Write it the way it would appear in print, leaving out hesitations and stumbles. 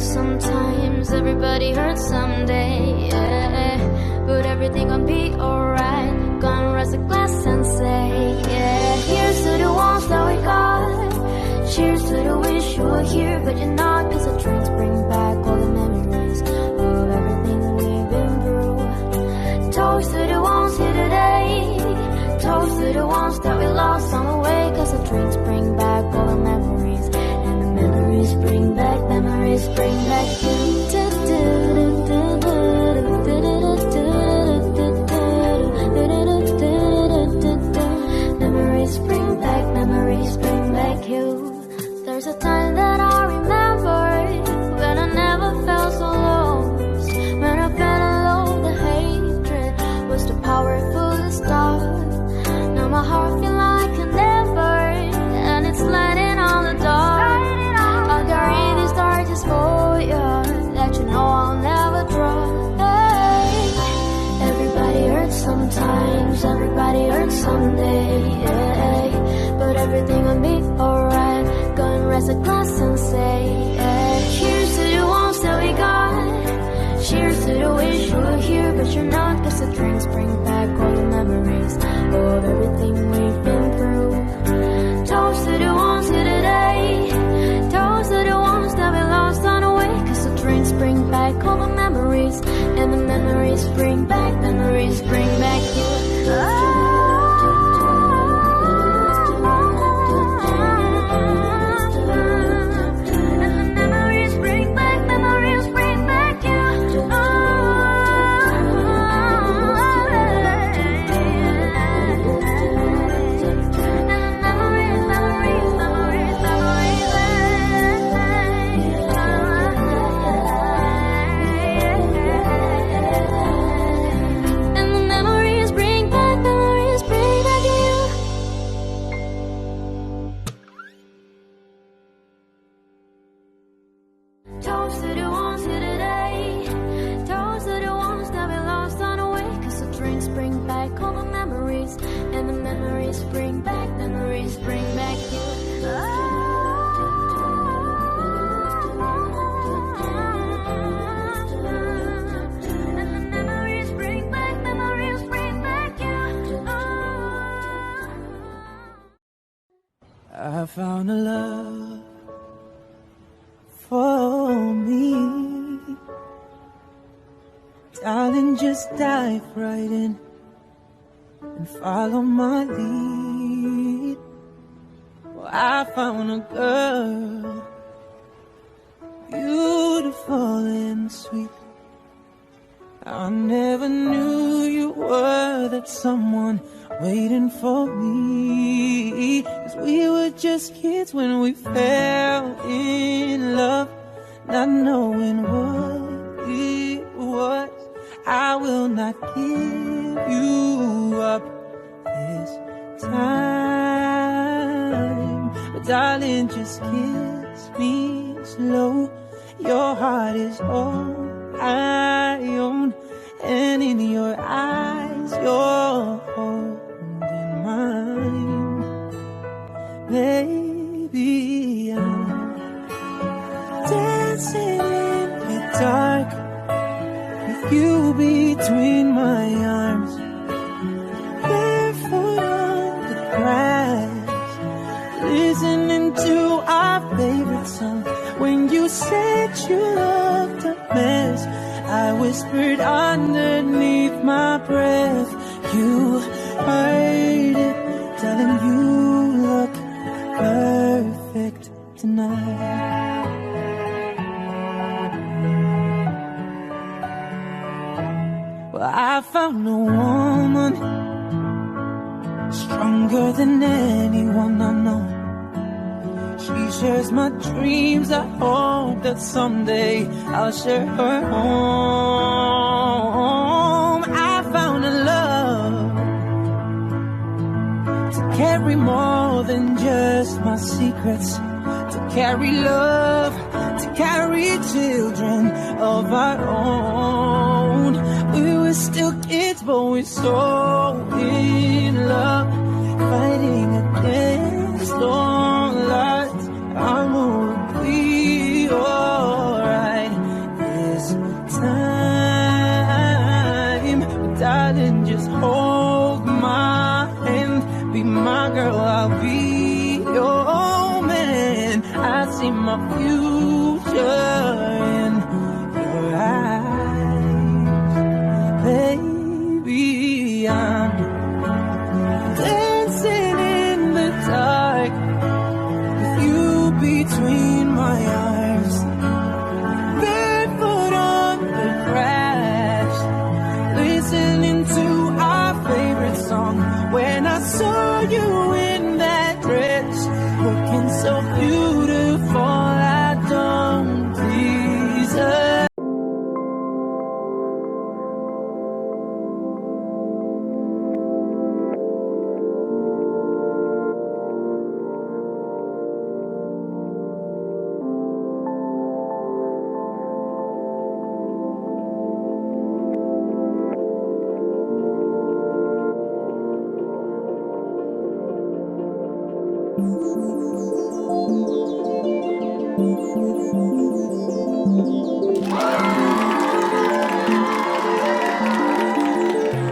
hurts sometimes, everybody hurts someday, yeah. But everything gon' be alright. Gonna raise a glass and say, yeah. Here's to the ones that we got. Cheers to the wish you were here, but you're not. Cause the drinks bring back all the memories of everything we've been through. Toast to the ones here today. Toast to the ones that we lost on the way. Cause the drinks bring back all the memories. And the memories bring back, memories bring back you. Memories bring back, memories bring back you. There's a time that I remember when I never felt so lost. When I felt alone, the hatred was too powerful to stop. Now my heart feels like an ember, and it's lighting on the dark. I'll carry these torches for you, that you know I'll never drop. Hey. Everybody hurts sometimes, everybody hurts someday, yeah. But everything will be alright. Go and raise a glass and say, yeah. Cheers to the ones that we got. Cheers to the wish you were here, but you're not. Cause the drinks bring back all the memories of everything we've been through. Toast to the ones here today. Toast to the ones that we lost on the way. Cause the drinks bring back all the memories. And the memories bring back, memories bring back you. Toast to the ones here today. Toast to the ones that we lost on the way. Cause the drinks bring back all the memories. And the memories bring back, memories bring back you. And the memories bring back, memories bring back you. I found a love for me. Darling, just dive right in and follow my lead. Well, I found a girl, beautiful and sweet. I never knew you were that someone waiting for me. Cause we were just kids when we fell in love, not knowing what it was. I will not give you up this time. But darling, just kiss me slow. Your heart is all I own, and in your eyes you're holding mine. Baby, I'm dancing in the dark with you between my arms, barefoot on the grass, listening to our favorite song. When you said you looked a mess, I whispered underneath my breath. You heard it, telling you look perfect tonight. Well, I found a woman stronger than anyone I know. She shares my dreams. I hope that someday I'll share her home. I found a love to carry more than just my secrets, to carry love, to carry children of our own. We were still kids, but we're so in love, fighting against all odds. I'm gonna be alright. time. But darling, just hold my hand. Be my girl, I'll be your man. I see my future